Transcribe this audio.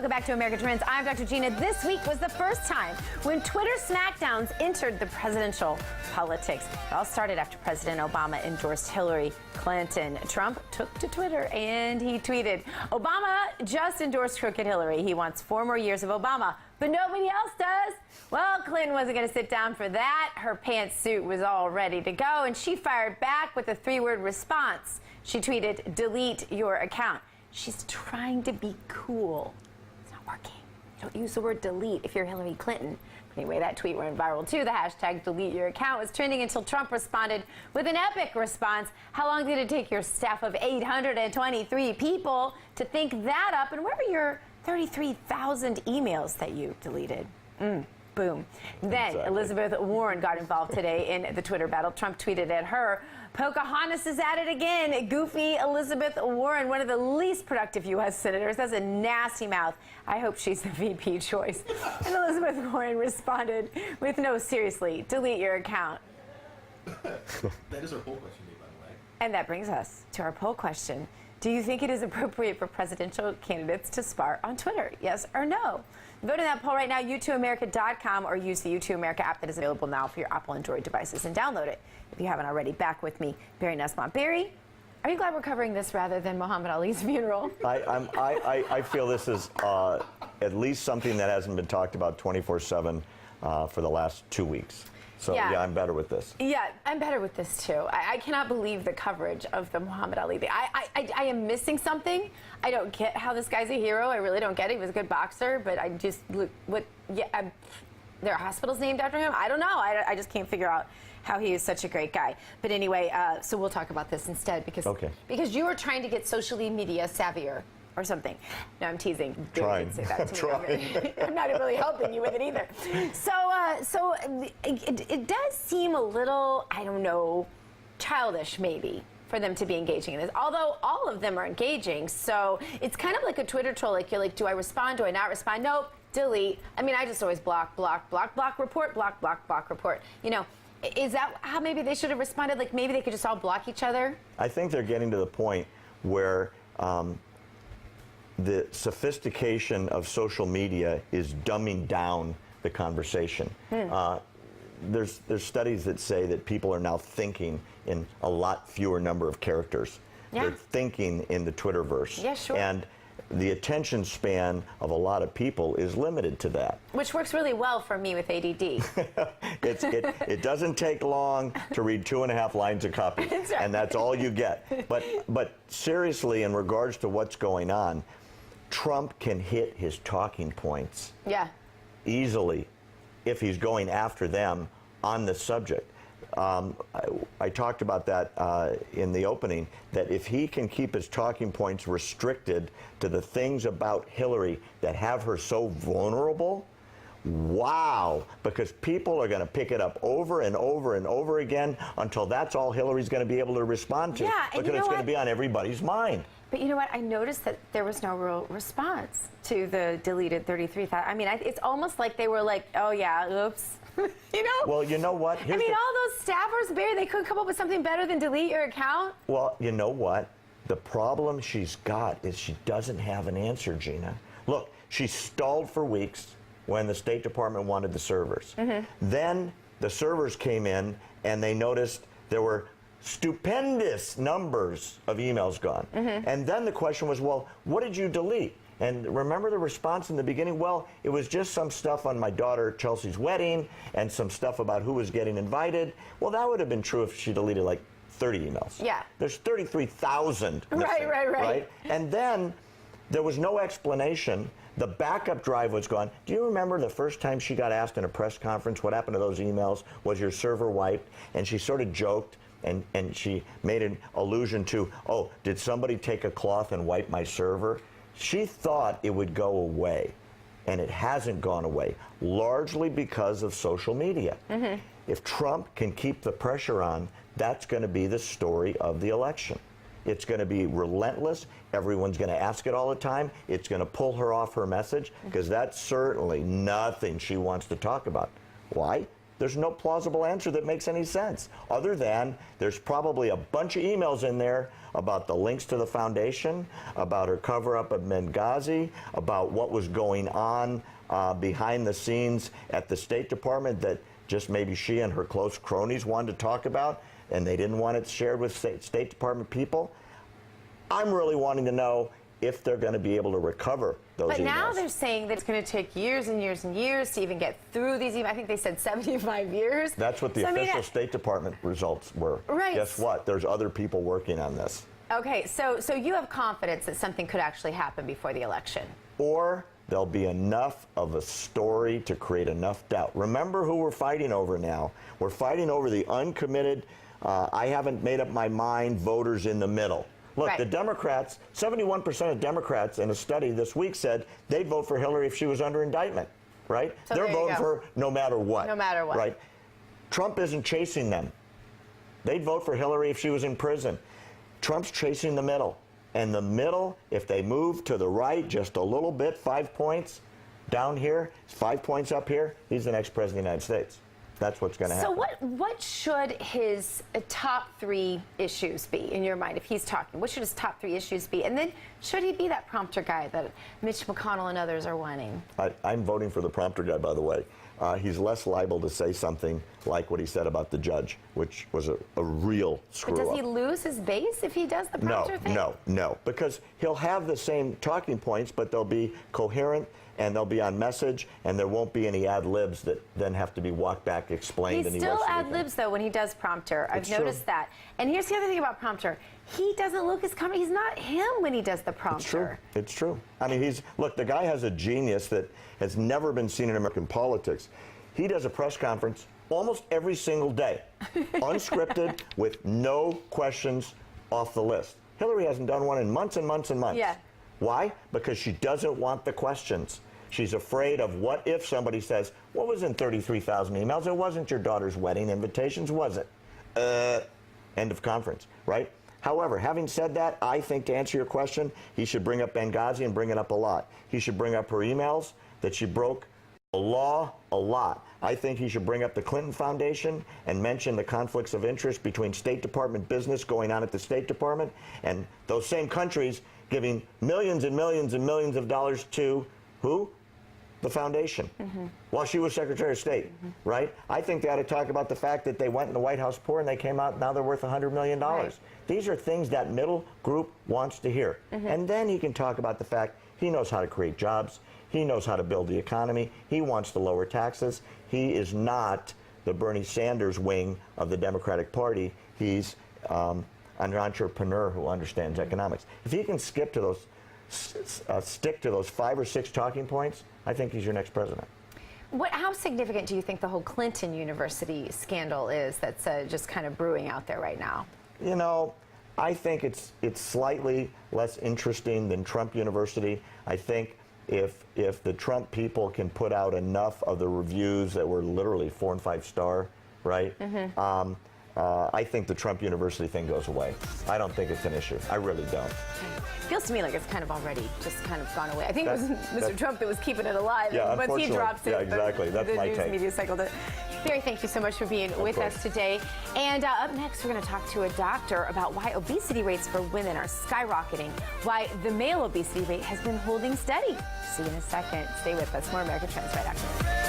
Welcome back to American Trends. I'm Dr. Gina. This week was the first time when Twitter smackdowns entered the presidential politics. It all started after President Obama endorsed Hillary Clinton. Trump took to Twitter and he tweeted, Obama just endorsed crooked Hillary. He wants 4 more years of Obama, but nobody else does. Well, Clinton wasn't going to sit down for that. Her pantsuit was all ready to go, and she fired back with a 3-word response. She tweeted, delete your account. She's trying to be cool. It's not working. Don't use the word delete if you're Hillary Clinton. Anyway, that tweet went viral too. The hashtag delete your account was trending until Trump responded with an epic response. How long did it take your staff of 823 people to think that up? And where were your 33,000 emails that you deleted? Boom. Then Exactly. Elizabeth Warren got involved today in the Twitter battle. Trump tweeted at her, Pocahontas is at it again. Goofy Elizabeth Warren, one of the least productive U.S. senators. That's a nasty mouth. I hope she's the VP choice. And Elizabeth Warren responded with, no, seriously, delete your account. That is our poll question, by the way. And that brings us to our poll question. Do you think it is appropriate for presidential candidates to spar on Twitter? Yes or no? Vote in that poll right now, U2America.com, or use the U2 America app that is available now for your Apple Android devices, and download it if you haven't already. Back with me, Barry Nussbaum. Barry, are you glad we're covering this rather than Muhammad Ali's funeral? I feel this is at least something that hasn't been talked about 24/7 for the last 2 weeks. So yeah, I'm better with this. Yeah, I'm better with this too. I cannot believe the coverage of the Muhammad Ali thing. I am missing something. I don't get how this guy's a hero. I really don't get it. He was a good boxer, but I just look there are hospitals named after him. I don't know. I just can't figure out how he is such a great guy. But anyway, so we'll talk about this instead because you were trying to get socially media savvier or something. No, I'm teasing. Trying. Say that to me. I'm not really helping you with it either. So it does seem a little, I don't know, childish maybe for them to be engaging in this. Although all of them are engaging, so it's kind of like a Twitter troll. Like you're like, do I respond? Do I not respond? Nope. Delete. I mean, I just always block, report, block, report. You know. Is that how maybe they should have responded? Like maybe they could just all block each other? I think they're getting to the point where the sophistication of social media is dumbing down the conversation. There's studies that say that people are now thinking in a lot fewer number of characters. Yeah. They're thinking in the Twitterverse. Yeah, sure. And the attention span of a lot of people is limited to that. Which works really well for me with ADD. It doesn't take long to read 2.5 lines of copy, that's right. And that's all you get. But seriously, in regards to what's going on, Trump can hit his talking points easily if he's going after them on the subject. I talked about that in the opening, that if he can keep his talking points restricted to the things about Hillary that have her so vulnerable, wow, because people are going to pick it up over and over and over again until that's all Hillary's going to be able to respond to, because it's going to be on everybody's mind. But you know what? I noticed that there was no real response to the deleted 33,000. I mean, it's almost like they were like, oh yeah, oops. You know? Well, you know what? I mean, all those staffers, Barry, they couldn't come up with something better than delete your account? Well, you know what? The problem she's got is she doesn't have an answer, Gina. Look, she stalled for weeks when the State Department wanted the servers. Then the servers came in and they noticed there were stupendous numbers of emails gone. And then the question was, well, what did you delete? And remember the response in the beginning? Well, it was just some stuff on my daughter Chelsea's wedding and some stuff about who was getting invited. Well, that would have been true if she deleted like 30 emails. Yeah. There's 33,000 missing, right? And then there was no explanation. The backup drive was gone. Do you remember the first time she got asked in a press conference what happened to those emails? Was your server wiped? And she sort of joked and she made an allusion to, oh, did somebody take a cloth and wipe my server? She thought it would go away, and it hasn't gone away, largely because of social media. If Trump can keep the pressure on, that's going to be the story of the election. It's going to be relentless. Everyone's going to ask it all the time. It's going to pull her off her message, because that's certainly nothing she wants to talk about. Why? There's no plausible answer that makes any sense, other than there's probably a bunch of emails in there about the links to the foundation, about her cover-up at Benghazi, about what was going on behind the scenes at the State Department that just maybe she and her close cronies wanted to talk about, and they didn't want it shared with State Department people. I'm really wanting to know if they're going to be able to recover those emails. But now they're saying that it's going to take years and years and years to even get through these emails. I think they said 75 years. That's what the official State Department results were. Right. Guess what? There's other people working on this. Okay, so you have confidence that something could actually happen before the election? Or there'll be enough of a story to create enough doubt. Remember who we're fighting over now. We're fighting over the uncommitted, I haven't made up my mind voters in the middle. Look, right. The Democrats, 71% of Democrats in a study this week said they'd vote for Hillary if she was under indictment, right? So they're voting for her no matter what. No matter what. Right? Trump isn't chasing them. They'd vote for Hillary if she was in prison. Trump's chasing the middle. And the middle, if they move to the right just a little bit, 5 points down here, 5 points up here, he's the next president of the United States. That's what's going to happen. So what should his top 3 issues be in your mind if he's talking? What should his top 3 issues be? And then should he be that prompter guy that Mitch McConnell and others are wanting? I'm voting for the prompter guy, by the way. He's less liable to say something like what he said about the judge, which was a real screw-up. But does he lose his base if he does the prompter thing? No, because he'll have the same talking points, but they'll be coherent and they'll be on message, and there won't be any ad-libs that then have to be walked back, explained. He still ad-libs, though, when he does prompter. I've noticed that. And here's the other thing about prompter. He doesn't look as coming. He's not him when he does the prompter. It's true. I mean, look, the guy has a genius that has never been seen in American politics. He does a press conference almost every single day, unscripted, with no questions off the list. Hillary hasn't done one in months and months and months. Yeah. Why? Because she doesn't want the questions. She's afraid of what if somebody says, what was in 33,000 emails? It wasn't your daughter's wedding invitations, was it? End of conference, right? However, having said that, I think to answer your question, he should bring up Benghazi and bring it up a lot. He should bring up her emails that she broke the law a lot. I think he should bring up the Clinton Foundation and mention the conflicts of interest between State Department business going on at the State Department and those same countries giving millions and millions and millions of dollars to who? The foundation. While she was Secretary of State, right? I think they ought to talk about the fact that they went in the White House poor and they came out, now they're worth $100 million. Right. These are things that middle group wants to hear. And then he can talk about the fact he knows how to create jobs. He knows how to build the economy. He wants to lower taxes. He is not the Bernie Sanders wing of the Democratic Party. He's an entrepreneur who understands economics. If he can skip to those, stick to those 5 or 6 talking points, I think he's your next president. How significant do you think the whole Clinton University scandal is that's just kind of brewing out there right now? You know, I think it's slightly less interesting than Trump University. I think if the Trump people can put out enough of the reviews that were literally 4 and 5 star, right? I think the Trump University thing goes away. I don't think it's an issue. I really don't. Feels to me like it's kind of already just kind of gone away. I think it was Mr. Trump that was keeping it alive. Yeah, once he drops it, yeah, exactly. That's my take. The news media cycle. Barry, thank you so much for being with us today. And up next, we're going to talk to a doctor about why obesity rates for women are skyrocketing, why the male obesity rate has been holding steady. See you in a second. Stay with us. More American Trends right after this.